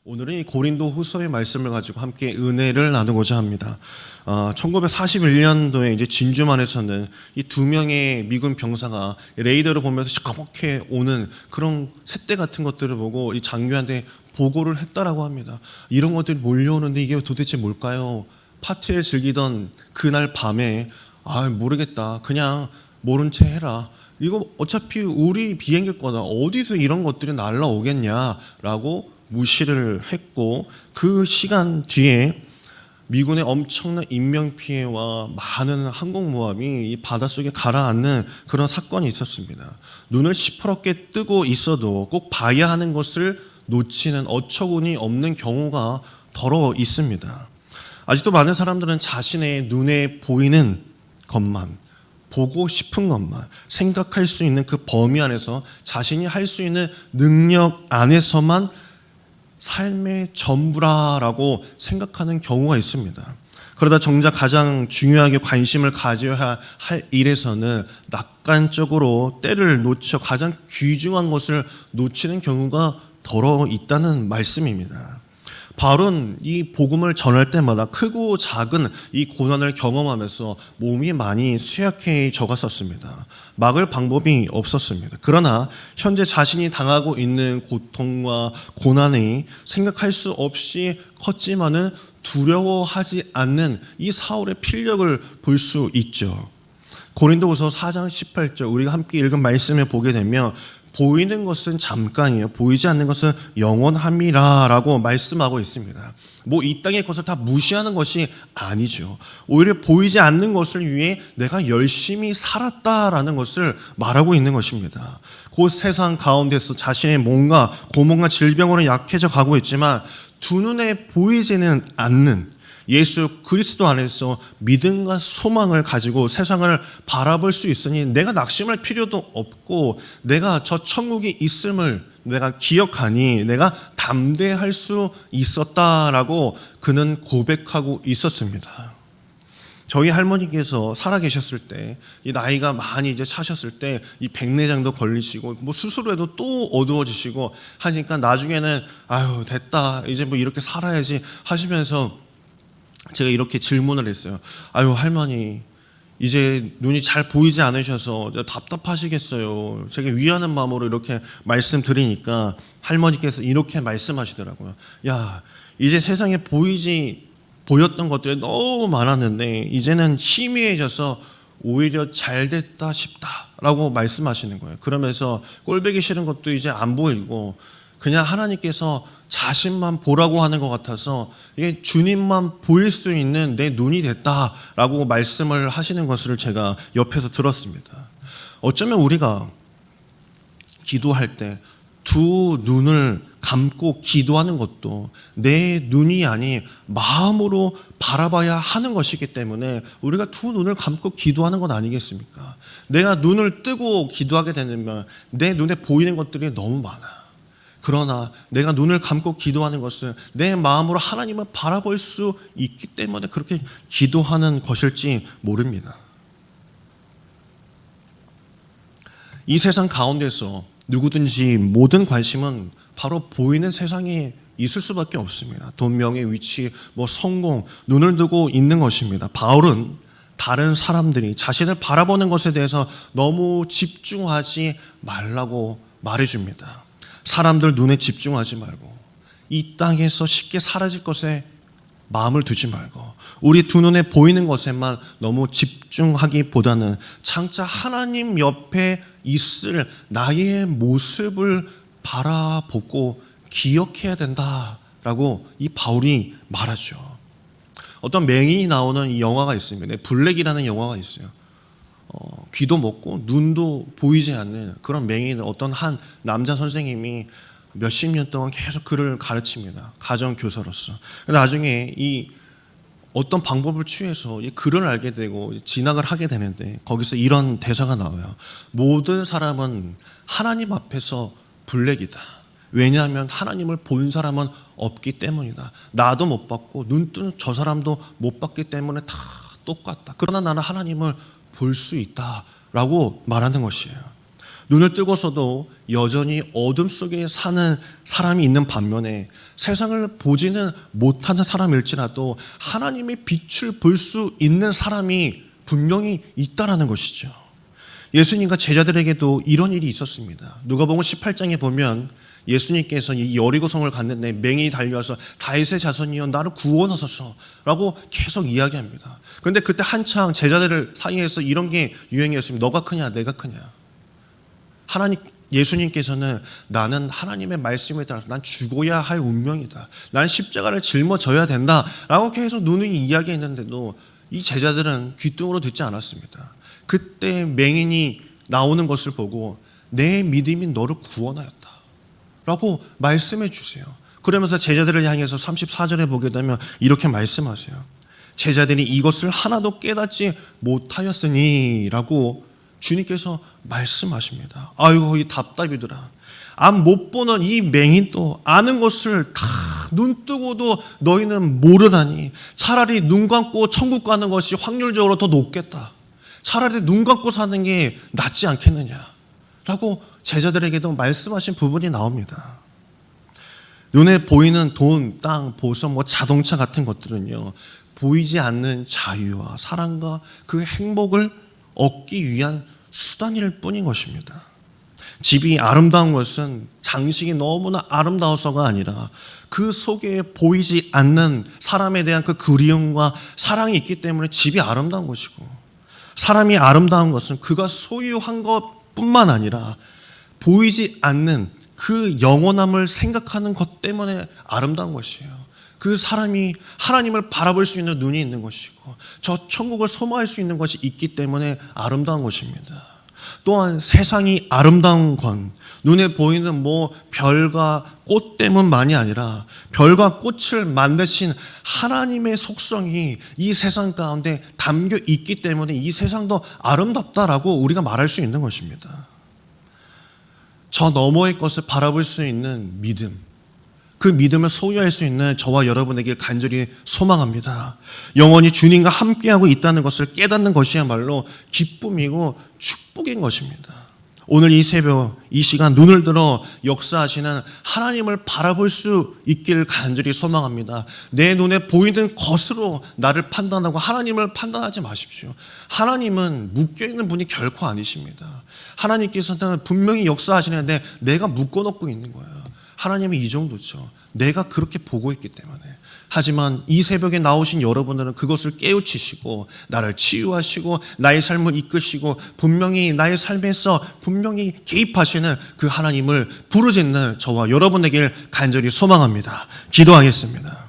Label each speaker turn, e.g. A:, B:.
A: 오늘은 이 고린도 후서의 말씀을 가지고 함께 은혜를 나누고자 합니다. 1941년도에 이제 진주만에서는 이 두 명의 미군 병사가 레이더를 보면서 시커멓게 오는 그런 새떼 같은 것들을 보고 이 장교한테 보고를 했다라고 합니다. 이런 것들이 몰려오는데 이게 도대체 뭘까요? 파티를 즐기던 그날 밤에 모르겠다. 그냥 모른 채 해라. 이거 어차피 우리 비행기일 거다. 어디서 이런 것들이 날라오겠냐라고 무시를 했고, 그 시간 뒤에 미군의 엄청난 인명피해와 많은 항공모함이 이 바닷속에 가라앉는 그런 사건이 있었습니다. 눈을 시퍼렇게 뜨고 있어도 꼭 봐야 하는 것을 놓치는 어처구니 없는 경우가 더러 있습니다. 아직도 많은 사람들은 자신의 눈에 보이는 것만, 보고 싶은 것만, 생각할 수 있는 그 범위 안에서 자신이 할 수 있는 능력 안에서만 삶의 전부라라고 생각하는 경우가 있습니다. 그러다 정작 가장 중요하게 관심을 가져야 할 일에서는 낙관적으로 때를 놓쳐 가장 귀중한 것을 놓치는 경우가 더러 있다는 말씀입니다. 바울은 이 복음을 전할 때마다 크고 작은 이 고난을 경험하면서 몸이 많이 쇠약해져 갔었습니다. 막을 방법이 없었습니다. 그러나 현재 자신이 당하고 있는 고통과 고난이 생각할 수 없이 컸지만은 두려워하지 않는 이 사울의 필력을 볼 수 있죠. 고린도후서 4장 18절 우리가 함께 읽은 말씀을 보게 되면 보이는 것은 잠깐이에요. 보이지 않는 것은 영원함이라라고 말씀하고 있습니다. 이 땅의 것을 다 무시하는 것이 아니죠. 오히려 보이지 않는 것을 위해 내가 열심히 살았다라는 것을 말하고 있는 것입니다. 그 세상 가운데서 자신의 몸과 고몸과 질병으로 약해져 가고 있지만 두 눈에 보이지는 않는 예수 그리스도 안에서 믿음과 소망을 가지고 세상을 바라볼 수 있으니 내가 낙심할 필요도 없고 내가 저 천국이 있음을 내가 기억하니 내가 담대할 수 있었다라고 그는 고백하고 있었습니다. 저희 할머니께서 살아계셨을 때, 이 나이가 많이 이제 차셨을 때, 이 백내장도 걸리시고, 수술해도 또 어두워지시고 하니까 나중에는 됐다. 이제 이렇게 살아야지 하시면서 제가 이렇게 질문을 했어요. 할머니, 이제 눈이 잘 보이지 않으셔서 답답하시겠어요. 제가 위하는 마음으로 이렇게 말씀드리니까 할머니께서 이렇게 말씀하시더라고요. 이제 세상에 보였던 것들이 너무 많았는데 이제는 희미해져서 오히려 잘 됐다 싶다라고 말씀하시는 거예요. 그러면서 꼴보기 싫은 것도 이제 안 보이고 그냥 하나님께서 자신만 보라고 하는 것 같아서 이게 주님만 보일 수 있는 내 눈이 됐다라고 말씀을 하시는 것을 제가 옆에서 들었습니다. 어쩌면 우리가 기도할 때 두 눈을 감고 기도하는 것도 내 눈이 아닌 마음으로 바라봐야 하는 것이기 때문에 우리가 두 눈을 감고 기도하는 것 아니겠습니까? 내가 눈을 뜨고 기도하게 되면 내 눈에 보이는 것들이 너무 많아. 그러나 내가 눈을 감고 기도하는 것은 내 마음으로 하나님을 바라볼 수 있기 때문에 그렇게 기도하는 것일지 모릅니다. 이 세상 가운데서 누구든지 모든 관심은 바로 보이는 세상에 있을 수밖에 없습니다. 돈, 명예, 위치, 성공, 눈을 두고 있는 것입니다. 바울은 다른 사람들이 자신을 바라보는 것에 대해서 너무 집중하지 말라고 말해줍니다. 사람들 눈에 집중하지 말고 이 땅에서 쉽게 사라질 것에 마음을 두지 말고 우리 두 눈에 보이는 것에만 너무 집중하기보다는 장차 하나님 옆에 있을 나의 모습을 바라보고 기억해야 된다라고 이 바울이 말하죠. 어떤 맹인이 나오는 이 영화가 있습니다. 블랙이라는 영화가 있어요. 귀도 먹고 눈도 보이지 않는 그런 맹인을 어떤 한 남자 선생님이 몇십 년 동안 계속 그를 가르칩니다. 가정교사로서. 나중에 이 어떤 방법을 취해서 이 글을 알게 되고 진학을 하게 되는데 거기서 이런 대사가 나와요. 모든 사람은 하나님 앞에서 블랙이다. 왜냐하면 하나님을 본 사람은 없기 때문이다. 나도 못 봤고 눈 뜨는 저 사람도 못 봤기 때문에 다 똑같다. 그러나 나는 하나님을 볼 수 있다라고 말하는 것이에요. 눈을 뜨고서도 여전히 어둠 속에 사는 사람이 있는 반면에 세상을 보지는 못하는 사람일지라도 하나님의 빛을 볼 수 있는 사람이 분명히 있다라는 것이죠. 예수님과 제자들에게도 이런 일이 있었습니다. 누가복음 18장에 보면 예수님께서 이 여리고성을 갔는데 맹인이 달려와서 다윗의 자손이여 나를 구원하소서라고 계속 이야기합니다. 그런데 그때 한창 제자들 사이에서 이런 게 유행이었습니다. 너가 크냐 내가 크냐. 예수님께서는 나는 하나님의 말씀에 따라서 난 죽어야 할 운명이다. 나는 십자가를 짊어져야 된다라고 계속 누누이 이야기했는데도 이 제자들은 귀뚱으로 듣지 않았습니다. 그때 맹인이 나오는 것을 보고 내 믿음이 너를 구원하였다 라고 말씀해 주세요. 그러면서 제자들을 향해서 34절에 보게 되면 이렇게 말씀하세요. 제자들이 이것을 하나도 깨닫지 못하였으니 라고 주님께서 말씀하십니다. 아이고 이 답답이더라. 앞 못 보는 이 맹인도 아는 것을 다 눈 뜨고도 너희는 모르다니 차라리 눈 감고 천국 가는 것이 확률적으로 더 높겠다. 차라리 눈 감고 사는 게 낫지 않겠느냐라고 제자들에게도 말씀하신 부분이 나옵니다. 눈에 보이는 돈, 땅, 보석, 자동차 같은 것들은요 보이지 않는 자유와 사랑과 그 행복을 얻기 위한 수단일 뿐인 것입니다. 집이 아름다운 것은 장식이 너무나 아름다워서가 아니라 그 속에 보이지 않는 사람에 대한 그 그리움과 사랑이 있기 때문에 집이 아름다운 것이고, 사람이 아름다운 것은 그가 소유한 것뿐만 아니라 보이지 않는 그 영원함을 생각하는 것 때문에 아름다운 것이에요. 그 사람이 하나님을 바라볼 수 있는 눈이 있는 것이고 저 천국을 소망할 수 있는 것이 있기 때문에 아름다운 것입니다. 또한 세상이 아름다운 건 눈에 보이는 별과 꽃 때문만이 아니라 별과 꽃을 만드신 하나님의 속성이 이 세상 가운데 담겨 있기 때문에 이 세상도 아름답다라고 우리가 말할 수 있는 것입니다. 저 너머의 것을 바라볼 수 있는 믿음, 그 믿음을 소유할 수 있는 저와 여러분에게 간절히 소망합니다. 영원히 주님과 함께하고 있다는 것을 깨닫는 것이야말로 기쁨이고 축복인 것입니다. 오늘 이 새벽 이 시간 눈을 들어 역사하시는 하나님을 바라볼 수 있기를 간절히 소망합니다. 내 눈에 보이는 것으로 나를 판단하고 하나님을 판단하지 마십시오. 하나님은 묶여있는 분이 결코 아니십니다. 하나님께서는 분명히 역사하시는데 내가 묶어놓고 있는 거예요. 하나님이 이 정도죠. 내가 그렇게 보고 있기 때문에. 하지만 이 새벽에 나오신 여러분들은 그것을 깨우치시고 나를 치유하시고 나의 삶을 이끄시고 분명히 나의 삶에서 분명히 개입하시는 그 하나님을 부르짖는 저와 여러분에게 간절히 소망합니다. 기도하겠습니다.